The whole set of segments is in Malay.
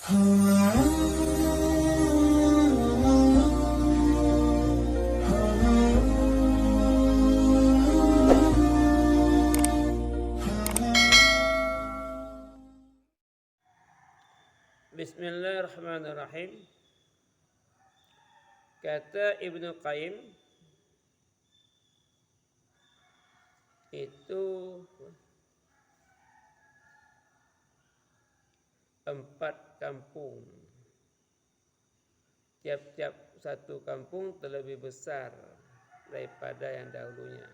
Bismillahirrahmanirrahim. Kata Ibnu Qayyim itu 4 kampung. Tiap-tiap satu kampung terlebih besar daripada yang dahulunya.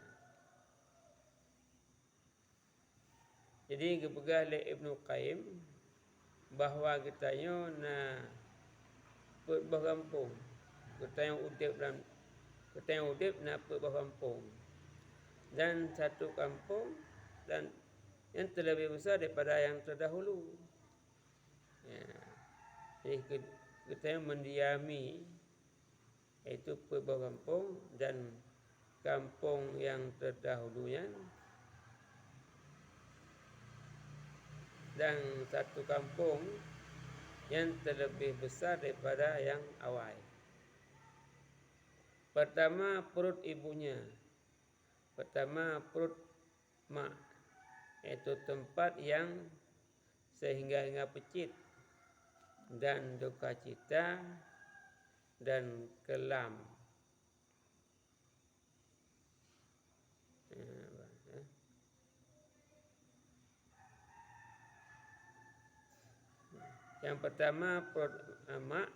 Jadi dipegang oleh Ibnu Qayyim bahawa kitanya buah kampung. Kita yang udip nak buah kampung. Dan satu kampung dan yang terlebih besar daripada yang terdahulu. Ya. Jadi kita yang mendiami iaitu buah kampung dan kampung yang terdahulunya. Dan satu kampung yang terlebih besar daripada yang awal. Pertama perut ibunya. Pertama perut mak, iaitu tempat yang sehingga pecit dan duka cita dan kelam. Yang pertama perut mak,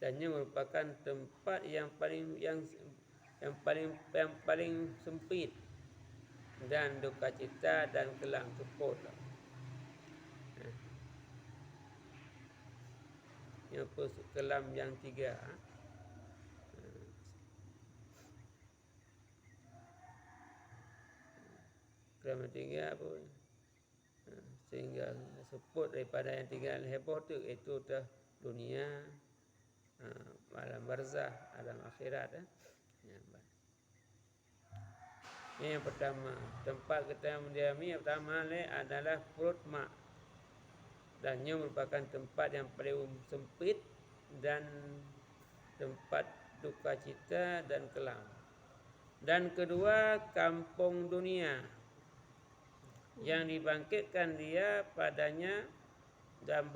dan ia merupakan tempat yang paling sempit dan duka cita dan kelam seput. Yang kelam yang 3. Kelam yang 3 apa? Sehingga seput daripada yang 3 heboh tu, itu dah dunia, alam barzah, alam akhirat. Ini yang pertama. Tempat kita mendiami yang pertama adalah perut mak. Dan ia merupakan tempat yang paling sempit dan tempat duka cita dan kelam. Dan kedua, kampung dunia, yang dibangkitkan dia padanya dan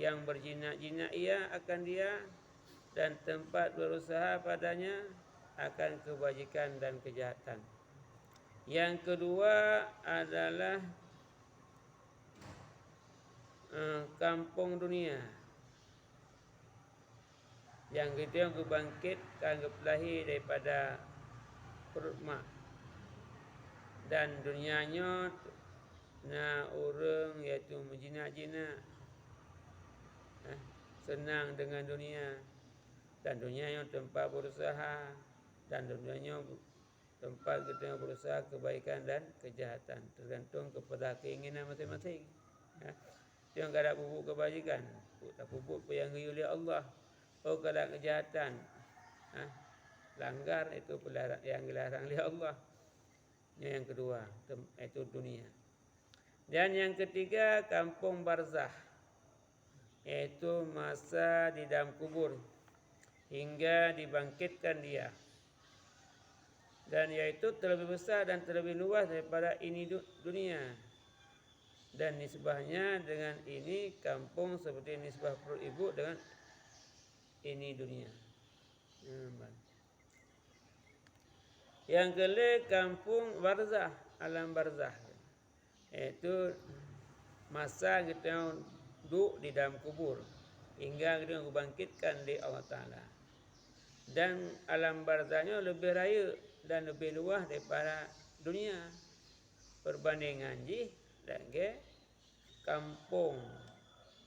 yang berjinak-jinak ia akan dia, dan tempat berusaha padanya akan kebajikan dan kejahatan. Yang kedua adalah kampung dunia, yang kita bangkitkan lahir daripada perut mak. Dan dunianya orang iaitu menjinak-jinak, senang dengan dunia, dan dunianya tempat berusaha, dan dunianya tempat kita berusaha kebaikan dan kejahatan, tergantung kepada keinginan masing-masing. Yang kada pupuk kebajikan, tak pupuk yang oleh Allah. Kada kejahatan, langgar itu yang dilarang oleh Allah. Yang kedua itu dunia. Dan yang ketiga kampung barzah, iaitu masa di dalam kubur hingga dibangkitkan dia. Dan iaitu terlebih besar dan terlebih luas daripada ini dunia. Dan nisbahnya dengan ini kampung seperti nisbah perut ibu dengan ini dunia. Yang kelima kampung barzah, alam barzah, iaitu masa kita duduk di dalam kubur hingga kita dibangkitkan di Allah Ta'ala. Dan alam barzahnya lebih raya dan lebih luas daripada dunia. Perbandingan ji dan kampung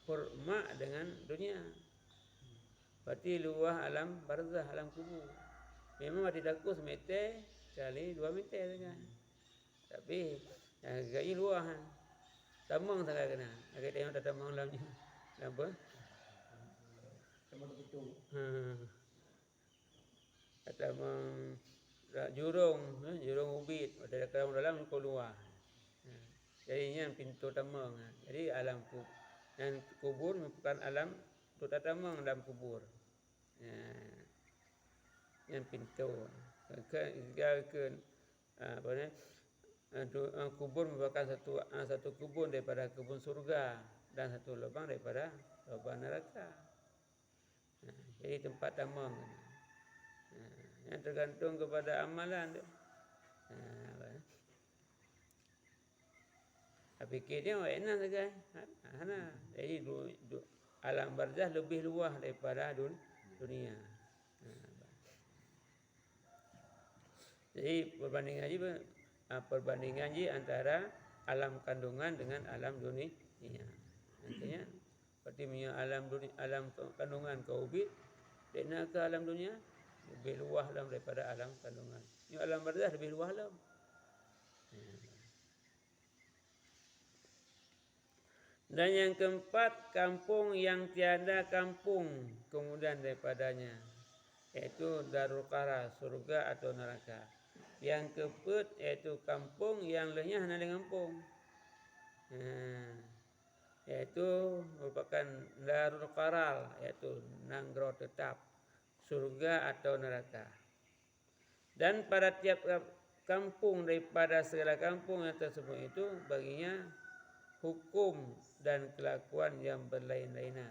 permak dengan dunia. Berarti luas alam barzah, alam kubur. Memang mati takut semeter kali 2 meter saja. Tapi agaknya luas. Tamang sangat kena. Agak tengok dah tamang dalamnya. Apa? Tamang betul. Tamang jurung ubit. Ada dalam kau luar. Jadi ini pintu tamang. Jadi alam Dan kubur merupakan alam untuk tatamang dalam kubur. Ya, yang pintu. Ke apa ni? Kubur merupakan satu kebun daripada kebun surga dan satu lubang daripada lubang neraka. Jadi tempat tamang. Yang tergantung kepada amalan dia. Fikir dia enak saja. Jadi alam barzah lebih luas daripada dunia. Jadi perbandingan antara alam kandungan dengan alam dunia. Artinya seperti punya alam kandungan kau ubit, dan ke alam dunia lebih luas daripada alam kandungan. Ini alam barzah lebih luas lah. Dan yang keempat, kampung yang tiada kampung kemudian daripadanya, iaitu darul qarar, surga atau neraka. Yang keempat iaitu kampung yang lenyah dari kampung, iaitu merupakan darul qarar, iaitu nanggro tetap, surga atau neraka. Dan pada tiap kampung daripada segala kampung yang tersebut itu baginya hukum dan kelakuan yang berlain-lainan.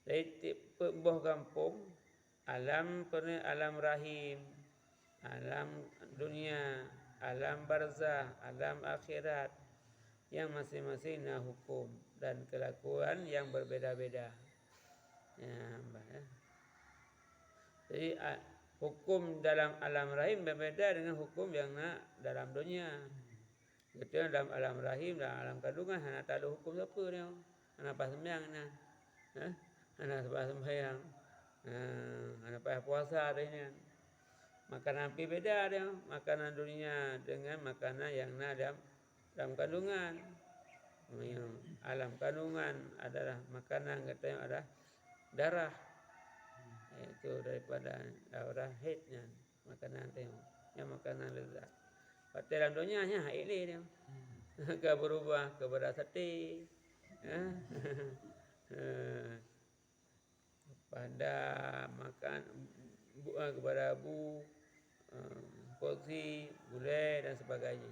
Dari sebuah kampung, alam rahim, alam dunia, alam barzah, alam akhirat, yang masing-masing hukum dan kelakuan yang berbeda-beda. Jadi hukum dalam alam rahim berbeda dengan hukum yang dalam dunia. Kita dalam alam rahim, dalam alam kandungan, hanya tak ada hukum siapa dia. Hanya pas sembahyang nah. Hanya pas sembahyang. Hanya pas puasa dia. Makanan api beda dia. Makanan dunia dengan makanan yang dalam kandungan. Alam kandungan adalah makanan katanya ada darah. Itu daripada darah haidnya. Makanan tengok. Yang makanan lezat. Pada dalam dunia hanya ini dia. Ke berubah kepada sate. Pada makan kepada bu, kozi, gulai dan sebagainya.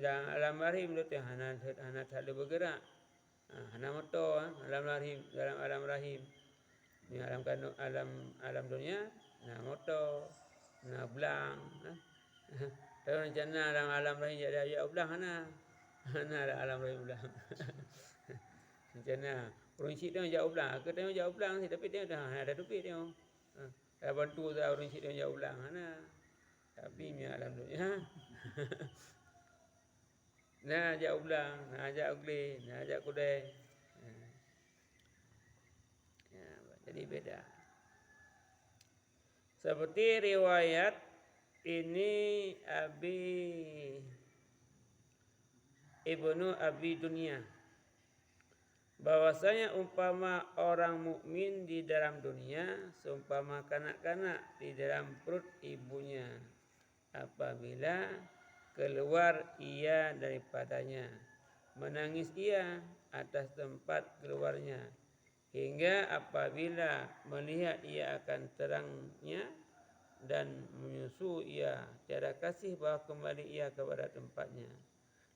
Dalam alam rahim itu hanya tak ada bergerak. Hanya motor dalam alam rahim. Ini alam dunia, motor. Belang. Kalau rencana dalam alam rahim jadi ayat belang ada alam rahim belang. Rencana orang cik dia jauh belang, aku tengok jauh belang tapi dia dah ada duit dia. Dah bantu dah orang cik dia jauh belang Tapi ni alam dunia. Nah jauh belang, ajak ugli, ajak kudai. Jadi beda. Seperti riwayat ini Ibnu Abi Dunya, bahwasanya umpama orang mukmin di dalam dunia seumpama kanak-kanak di dalam perut ibunya apabila keluar ia daripadanya, menangis ia atas tempat keluarnya, hingga apabila melihat ia akan terangnya dan menyusu ia, tiada kasih bahawa kembali ia kepada tempatnya.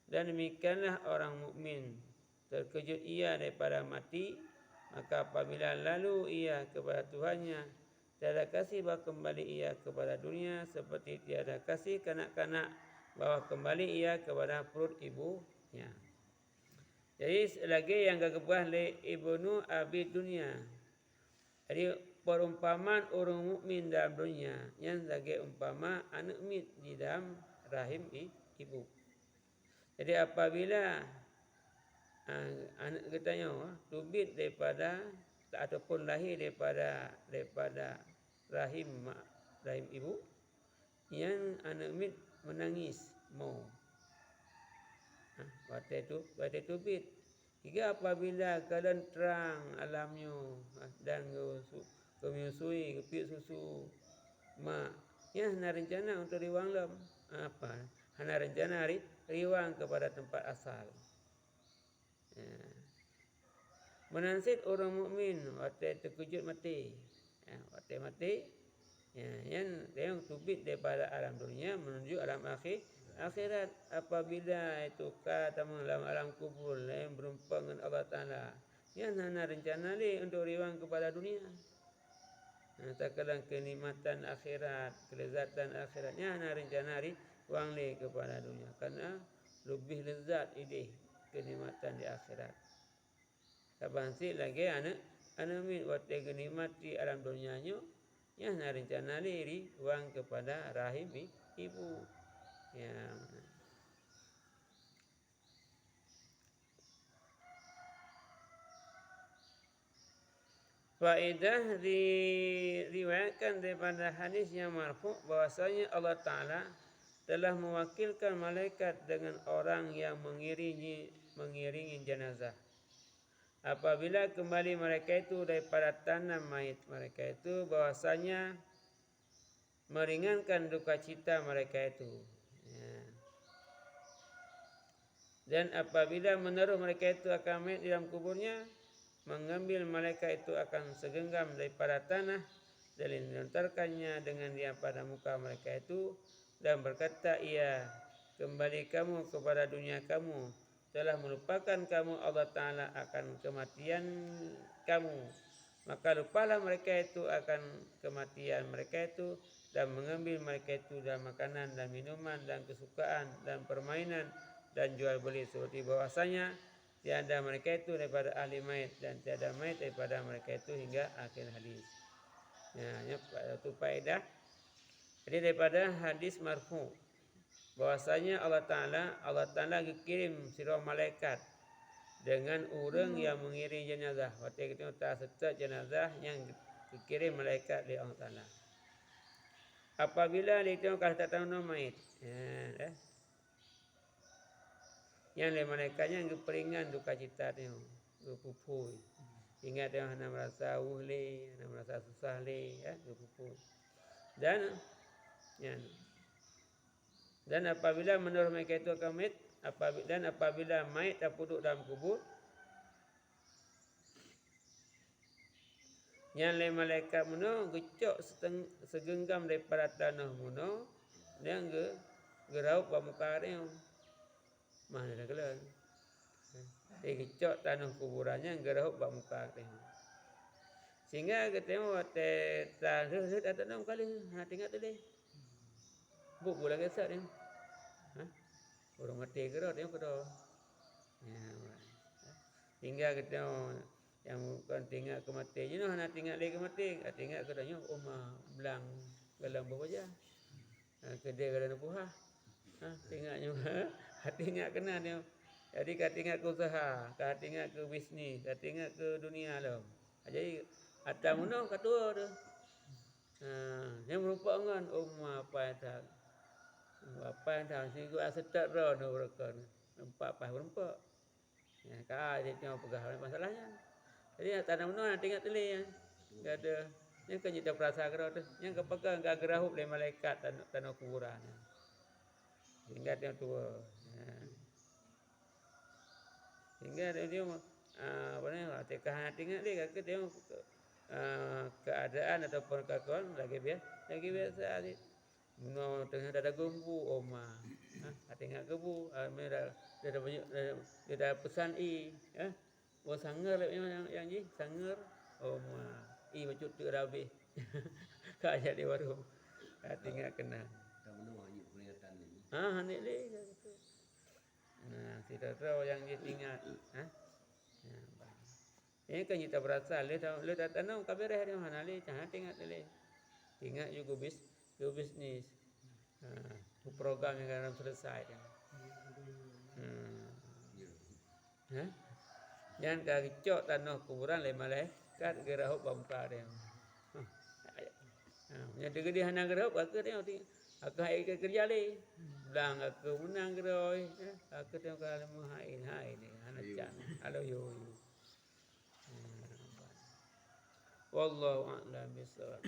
Dan demikianlah orang mukmin, terkejut ia daripada mati, maka apabila lalu ia kepada Tuhannya, tiada kasih bahawa kembali ia kepada dunia, seperti tiada kasih kanak-kanak bahawa kembali ia kepada perut ibunya. Jadi lagi yang gagabah oleh Ibnu Abi Dunya. Jadi perumpamaan orang mukmin dalam dunia yang sebagai umpama anak mit di dalam rahim ibu. Jadi apabila anak katanya tubit daripada ataupun lahir daripada rahim ibu, yang anak mit menangis mau. Waktu tubit. Hingga apabila keadaan terang alamnya dan menyusui kepik susu mak, ya hana rencana untuk riwang lam. Hana rencana riwang kepada tempat asal. Ya. Menansit orang mukmin waktu terkejut mati. Ya, waktu mati, ya, yang tubit daripada alam dunia menuju alam akhirat. Apabila itu kata dalam alam kubur yang berumpa dengan Allah Taala, yang hana rencana untuk riwang kepada dunia. Terkadang kenikmatan akhirat, kelezatan akhiratnya hana rencana riwang kepada dunia, karena lebih lezat ini kenikmatan di akhirat. Kapan sih lagi anak min waktu kenikmat di alam dunianya, ya hana rencana riwang kepada rahim ibu. Ya. Faedah diriwayatkan daripada hadis yang marfu bahwasanya Allah Taala telah mewakilkan malaikat dengan orang yang mengiringi jenazah. Apabila kembali mereka itu daripada tanah mayit mereka itu, bahwasanya meringankan duka cita mereka itu. Ya. Dan apabila menaruh mereka itu akan mayit di dalam kuburnya, mengambil malaikat itu akan segenggam daripada tanah dan dilontarkannya dengan dia pada muka mereka itu dan berkata, ia kembali kamu kepada dunia kamu, telah melupakan kamu Allah Ta'ala akan kematian kamu. Maka lupalah mereka itu akan kematian mereka itu dan mengambil mereka itu dalam makanan dan minuman dan kesukaan dan permainan dan jual beli, seperti bahwasanya tiada mereka itu daripada ahli mayit dan tiada mayit daripada mereka itu hingga akhir hadis. Ya, itu faedah. Jadi daripada hadis marfu bahwasanya Allah Taala kirim sirah malaikat dengan orang yang mengiring jenazah. Waktu kita serta jenazah yang dikirim malaikat oleh Allah Taala. Apabila ditengok kata tahu mayit, ya, yang le malaikatnya yang peringan duka cita dia, pupui. Ingat dia hana merasa uhli, hana merasa susah le, ya, pupui. Dan apabila menurut mereka itu akan mayit, apabila mayit duduk dalam kubur, yang le malaikat muno gecok segenggam daripada tanah muno, dia geraup muka dia. Mana dah kelan. Dia gecok tanah kuburannya geraup muka dia. Sehingga ketemu tanah ada 6 kali, tinggal tu deh. Buk bola kesak dia. Orang mati gerau dia pada. Ya. Hingga ketemu yang bukan tinggal kematian je, nak tinggal lagi kematian, tinggal kedanya belang dalam bawah aja. Kedai kalau puha. Tinggalnya tinggal kena dia. Jadi tinggal ke usaha, tinggal ke bisnes, tinggal ke dunia lah. Jadi atas mana katua tu. Yang merupakan dengan apa yang tahu sini gua setak roh no mereka. Nampak pas berempat. Ya, dia tengok pegawai masalahnya. Jadi tanah mana tinggal teli. Enggak ada. Yang kan kita perasa gerau tu. Yang kepegang enggak gerau oleh malaikat tanah kuburan. Hingga dia tua. Hingga dia apa ni? Tekah tinggal dia ke dia keadaan ataupun kekuatan lagi biasa ni. No tengah ada gumbu oma. Tinggal kebu, dia banyak dia dah pesan oh sangar yang ni sangar oma. Macam tu dah habis. Kaya di warung. Tinggal kena. Tak menua hanya peringatan ni. Hanik le. Tidak tahu yang dia tinggal. Ini kan kita berasa le tak tahu kabar dia mana le, jangan tinggal le. Tinggal juga bisnis. Program yang akan selesai. Jangan kacau tanah kuburan le malaikat gerahuk bangka dia. Yang dia hana gerahuk aku dia aku hai kerja le. Belang aku menang geroi. Aku tengok kalau hai ni hana can. Halo yo. Wallahu a'lam bishawab.